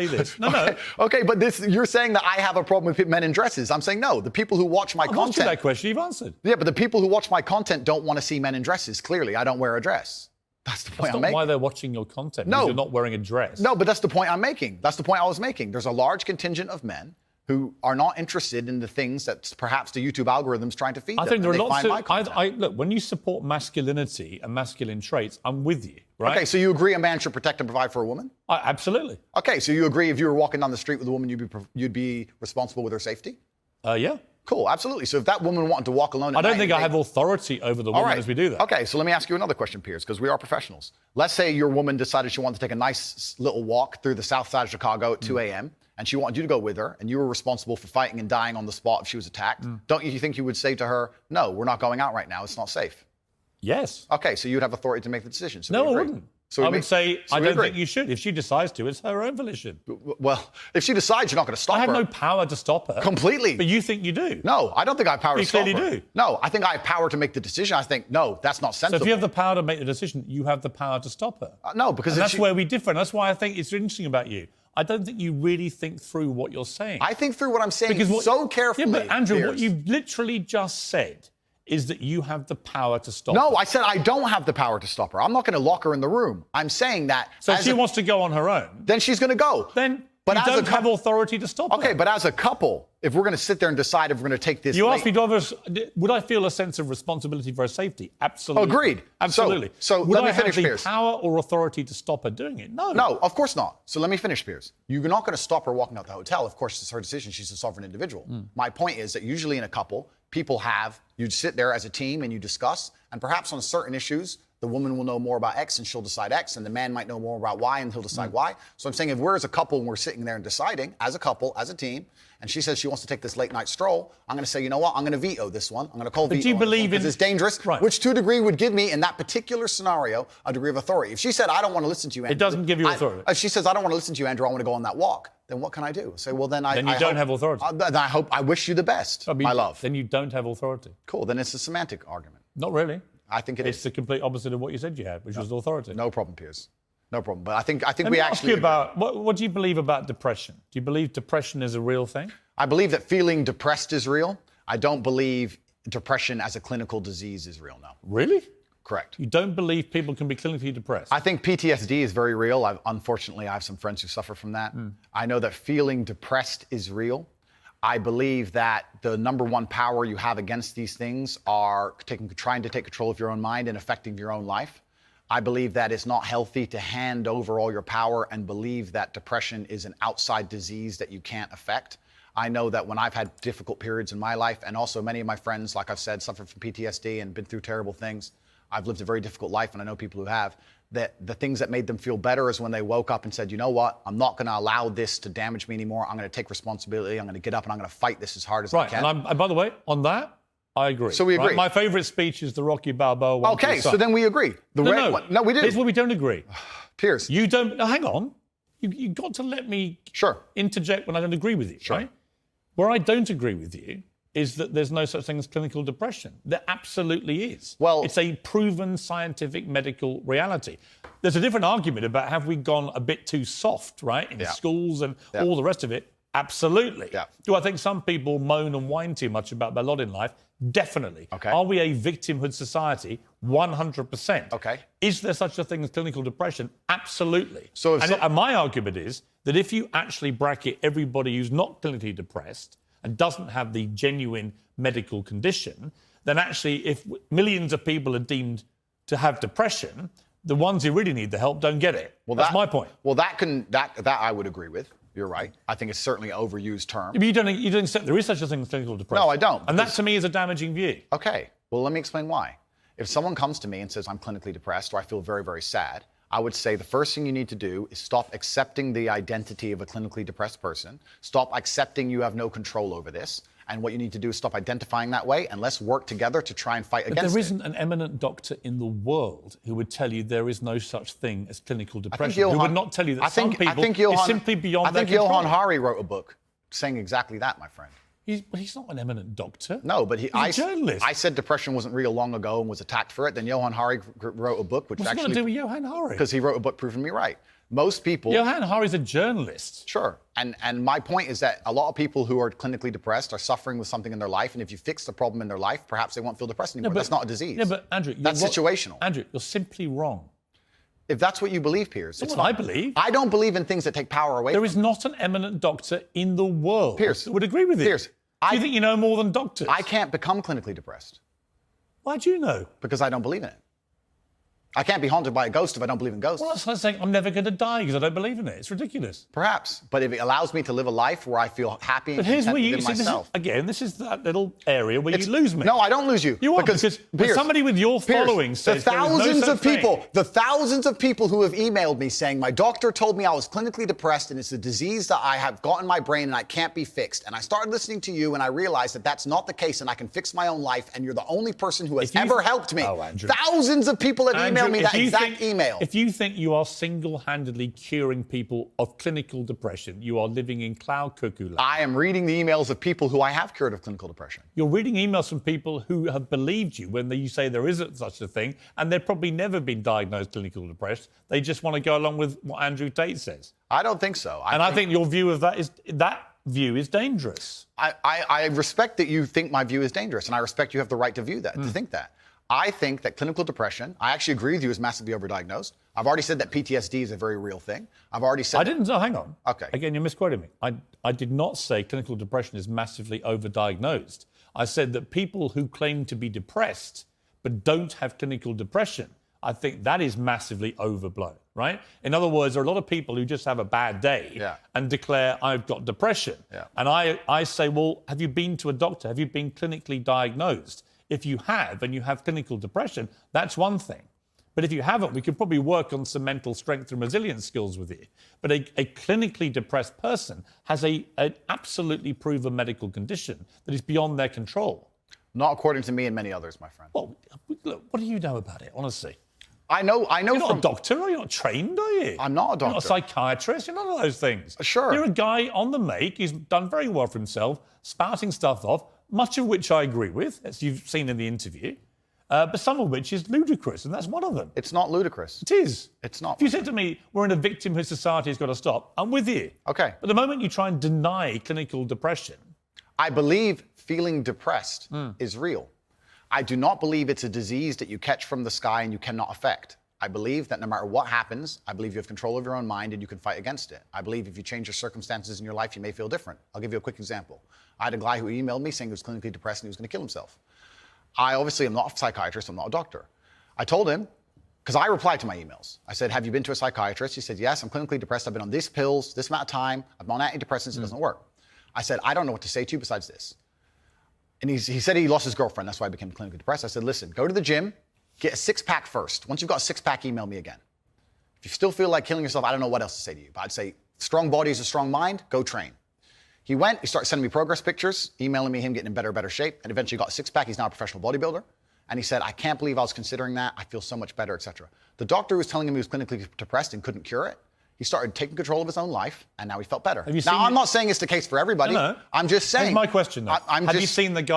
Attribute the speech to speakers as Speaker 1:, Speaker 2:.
Speaker 1: say this. No.
Speaker 2: Okay, but you're saying that I have a problem with men in dresses. I'm saying no. The people who watch my
Speaker 1: I've
Speaker 2: content.
Speaker 1: asked you that question. You've answered.
Speaker 2: Yeah, but the people who watch my content don't want to see men in dresses. Clearly, I don't wear a dress. That's the point I'm making.
Speaker 1: That's not why they're watching your content. No. You're not wearing a dress.
Speaker 2: No, but that's the point I'm making. That's the point I was making. There's a large contingent of men who are not interested in the things that perhaps the YouTube algorithm's trying to feed them.
Speaker 1: I think there are lots of... Look, when you support masculinity and masculine traits, I'm with you, right?
Speaker 2: Okay, so you agree a man should protect and provide for a woman?
Speaker 1: Absolutely.
Speaker 2: Okay, so you agree if you were walking down the street with a woman, you'd be responsible with her safety?
Speaker 1: Yeah.
Speaker 2: Cool, absolutely. So if that woman wanted to walk alone at
Speaker 1: I don't think I have authority over the woman as we do that.
Speaker 2: Okay, so let me ask you another question, Piers, because we are professionals. Let's say your woman decided she wanted to take a nice little walk through the south side of Chicago at 2 a.m., and she wanted you to go with her, and you were responsible for fighting and dying on the spot if she was attacked. Don't you think you would say to her, no, we're not going out right now, it's not safe?
Speaker 1: Yes.
Speaker 2: Okay, so you'd have authority to make the decision. So
Speaker 1: no, I wouldn't.
Speaker 2: So
Speaker 1: I would say, I don't think you should. If she decides to, it's her own volition.
Speaker 2: Well, if she decides, you're not going to stop her.
Speaker 1: I have no power to stop her.
Speaker 2: Completely.
Speaker 1: But you think you do.
Speaker 2: No, I don't think I have power to stop her.
Speaker 1: You clearly do.
Speaker 2: No, I think I have power to make the decision. I think, no, that's not sensible.
Speaker 1: So if you have the power to make the decision, you have the power to stop her.
Speaker 2: No, because
Speaker 1: that's where we differ. And that's why I think it's interesting about you. I don't think you really think through what you're saying.
Speaker 2: I think through what I'm saying so carefully.
Speaker 1: Yeah, but Andrew,
Speaker 2: Piers,
Speaker 1: what you've literally just said is that you have the power to stop
Speaker 2: her.
Speaker 1: No,
Speaker 2: I said I don't have the power to stop her. I'm not going to lock her in the room. I'm saying that...
Speaker 1: So if she wants to go on her own...
Speaker 2: Then she's going to go.
Speaker 1: Then you don't have authority to stop her.
Speaker 2: Okay, but as a couple, if we're going to sit there and decide if we're going to take this...
Speaker 1: You asked me, would I feel a sense of responsibility for her safety? Absolutely.
Speaker 2: Agreed.
Speaker 1: Absolutely.
Speaker 2: So
Speaker 1: would
Speaker 2: let me finish,
Speaker 1: Piers. Would I have
Speaker 2: Piers.
Speaker 1: the power or authority to stop her doing it? No.
Speaker 2: No, of course not. So let me finish, Piers. You're not going to stop her walking out the hotel. Of course, it's her decision. She's a sovereign individual. My point is that usually in a couple, you'd sit there as a team and you discuss, and perhaps on certain issues, the woman will know more about X and she'll decide X, and the man might know more about Y and he'll decide Y. So I'm saying if we're as a couple and we're sitting there and deciding, as a couple, as a team, and she says she wants to take this late night stroll, I'm going to say, you know what, I'm going to veto this one. I'm going to call veto.
Speaker 1: Do you believe
Speaker 2: because it's dangerous, which to a degree would give me, in that particular scenario, a degree of authority. If she said, I don't want to listen to you, Andrew.
Speaker 1: It doesn't give you authority.
Speaker 2: If she says, I don't want to listen to you, Andrew, I want to go on that walk, then what can I do? Say, well, then
Speaker 1: you don't have authority.
Speaker 2: Then I wish you the best, my love.
Speaker 1: Then you don't have authority.
Speaker 2: Cool, then it's a semantic argument.
Speaker 1: Not really.
Speaker 2: I think
Speaker 1: it's the complete opposite of what you said you had, which was authority.
Speaker 2: No problem, Piers. No problem. But I think
Speaker 1: Let
Speaker 2: we
Speaker 1: me
Speaker 2: actually...
Speaker 1: ask you about, what do you believe about depression? Do you believe depression is a real thing?
Speaker 2: I believe that feeling depressed is real. I don't believe depression as a clinical disease is real, no.
Speaker 1: Really?
Speaker 2: Correct.
Speaker 1: You don't believe people can be clinically depressed?
Speaker 2: I think PTSD is very real. Unfortunately, I have some friends who suffer from that. I know that feeling depressed is real. I believe that the number one power you have against these things are trying to take control of your own mind and affecting your own life. I believe that it's not healthy to hand over all your power and believe that depression is an outside disease that you can't affect. I know that when I've had difficult periods in my life, and also many of my friends, like I've said, suffer from PTSD and been through terrible things. I've lived a very difficult life, and I know people who have, that the things that made them feel better is when they woke up and said, you know what, I'm not going to allow this to damage me anymore. I'm going to take responsibility. I'm going to get up and I'm going to fight this as hard as I can.
Speaker 1: And by the way, on that, I agree.
Speaker 2: So we agree.
Speaker 1: My favorite speech is the Rocky Balboa one.
Speaker 2: Okay, so then we agree. No, we do.
Speaker 1: Here's where we don't agree.
Speaker 2: Piers.
Speaker 1: You don't, no, hang on. You got to let me interject when I don't agree with you, right? Where I don't agree with you is that there's no such thing as clinical depression. There absolutely is.
Speaker 2: Well,
Speaker 1: it's a proven scientific medical reality. There's a different argument about have we gone a bit too soft, right, in schools and all the rest of it. Absolutely. Do I think some people moan and whine too much about their lot in life? Definitely. Are we a victimhood society? 100%.
Speaker 2: Okay.
Speaker 1: Is there such a thing as clinical depression? Absolutely.
Speaker 2: So
Speaker 1: and my argument is that if you actually bracket everybody who's not clinically depressed and doesn't have the genuine medical condition, then actually if millions of people are deemed to have depression, the ones who really need the help don't get it. Well, that's my point.
Speaker 2: Well, that I would agree with. You're right. I think it's certainly an overused term.
Speaker 1: But you don't accept there is such a thing as clinical depression.
Speaker 2: No, I don't.
Speaker 1: And that to me is a damaging view.
Speaker 2: Okay. Well, let me explain why. If someone comes to me and says, I'm clinically depressed or I feel very, very sad, I would say the first thing you need to do is stop accepting the identity of a clinically depressed person. Stop accepting you have no control over this. And what you need to do is stop identifying that way, and let's work together to try and fight against it.
Speaker 1: But there isn't an eminent doctor in the world who would tell you there is no such thing as clinical depression. Who would not tell you that some people it's simply beyond their control.
Speaker 2: I think Johan Hari wrote a book saying exactly that, my friend.
Speaker 1: He's not an eminent doctor.
Speaker 2: No, but he's
Speaker 1: a journalist.
Speaker 2: I said depression wasn't real long ago and was attacked for it. Then Johan Hari wrote a book which
Speaker 1: What's
Speaker 2: actually...
Speaker 1: What's got to do with Johan Hari?
Speaker 2: Because he wrote a book proving me right. Most people...
Speaker 1: Johan Hari's a journalist.
Speaker 2: Sure. And my point is that a lot of people who are clinically depressed are suffering with something in their life, and if you fix the problem in their life, perhaps they won't feel depressed anymore. That's not a disease.
Speaker 1: Yeah, but Andrew...
Speaker 2: That's situational.
Speaker 1: Andrew, you're simply wrong.
Speaker 2: If that's what you believe, Piers,
Speaker 1: That's what I believe.
Speaker 2: I don't believe in things that take power away.
Speaker 1: There is not an eminent doctor in the world
Speaker 2: Piers,
Speaker 1: that would agree with it.
Speaker 2: Piers,
Speaker 1: do you think you know more than doctors?
Speaker 2: I can't become clinically depressed.
Speaker 1: Why do you know?
Speaker 2: Because I don't believe in it. I can't be haunted by a ghost if I don't believe in ghosts.
Speaker 1: Well, that's like saying I'm never going to die because I don't believe in it. It's ridiculous.
Speaker 2: Perhaps. But if it allows me to live a life where I feel happy and content within myself.
Speaker 1: This is that little area where you lose me.
Speaker 2: No, I don't lose you.
Speaker 1: You are, because somebody with your following says
Speaker 2: the thousands of people who have emailed me saying, my doctor told me I was clinically depressed and it's a disease that I have got in my brain and I can't be fixed. And I started listening to you and I realized that that's not the case and I can fix my own life and you're the only person who has ever helped me.
Speaker 1: Oh, Andrew.
Speaker 2: Thousands of people have emailed me that exact email.
Speaker 1: If you think you are single-handedly curing people of clinical depression, you are living in cloud cuckoo land.
Speaker 2: I am reading the emails of people who I have cured of clinical depression.
Speaker 1: You're reading emails from people who have believed you when you say there isn't such a thing, and they've probably never been diagnosed clinically depressed. They just want to go along with what Andrew Tate says.
Speaker 2: I don't think so.
Speaker 1: I think your view of that is dangerous.
Speaker 2: I respect that you think my view is dangerous, and I respect you have the right to view that, to think that. I think that clinical depression, I actually agree with you, is massively overdiagnosed. I've already said that PTSD is a very real thing. I've already said... hang on. Okay.
Speaker 1: Again, you're misquoting me. I did not say clinical depression is massively overdiagnosed. I said that people who claim to be depressed but don't have clinical depression, I think that is massively overblown, right? In other words, there are a lot of people who just have a bad day and declare, I've got depression.
Speaker 2: Yeah.
Speaker 1: And I say, well, have you been to a doctor? Have you been clinically diagnosed? If you have, and you have clinical depression, that's one thing. But if you haven't, we could probably work on some mental strength and resilience skills with you. But a clinically depressed person has an absolutely proven medical condition that is beyond their control.
Speaker 2: Not according to me and many others, my friend.
Speaker 1: Well, look, what do you know about it, honestly?
Speaker 2: I know.
Speaker 1: You're not a doctor, are you? Not trained, are you?
Speaker 2: I'm not a doctor.
Speaker 1: You're not a psychiatrist. You're none of those things.
Speaker 2: Sure.
Speaker 1: You're a guy on the make. He's done very well for himself, spouting stuff off, much of which I agree with, as you've seen in the interview, but some of which is ludicrous, and that's one of them.
Speaker 2: It's not ludicrous.
Speaker 1: It is.
Speaker 2: It's not.
Speaker 1: If you said to me, we're in a victimhood society, has got to stop, I'm with you.
Speaker 2: Okay.
Speaker 1: But the moment you try and deny clinical depression...
Speaker 2: I believe feeling depressed is real. I do not believe it's a disease that you catch from the sky and you cannot affect. I believe that no matter what happens, I believe you have control of your own mind and you can fight against it. I believe if you change your circumstances in your life, you may feel different. I'll give you a quick example. I had a guy who emailed me saying he was clinically depressed and he was going to kill himself. I obviously am not a psychiatrist, I'm not a doctor. I told him, because I replied to my emails. I said, have you been to a psychiatrist? He said, yes, I'm clinically depressed. I've been on these pills, this amount of time. I'm on antidepressants, it doesn't work. I said, I don't know what to say to you besides this. And he said he lost his girlfriend, that's why I became clinically depressed. I said, listen, go to the gym, get a six-pack first. Once you've got a six-pack, email me again. If you still feel like killing yourself, I don't know what else to say to you. But I'd say, strong body is a strong mind, go train. He went, he started sending me progress pictures, emailing me him getting in better shape, and eventually got a six-pack. He's now a professional bodybuilder. And he said, I can't believe I was considering that. I feel so much better, etc. The doctor who was telling him he was clinically depressed and couldn't cure it, he started taking control of his own life, and now he felt better. Now, I'm not saying it's the case for everybody.
Speaker 1: No.
Speaker 2: I'm just saying.
Speaker 1: Here's my question, though. Have you seen the guy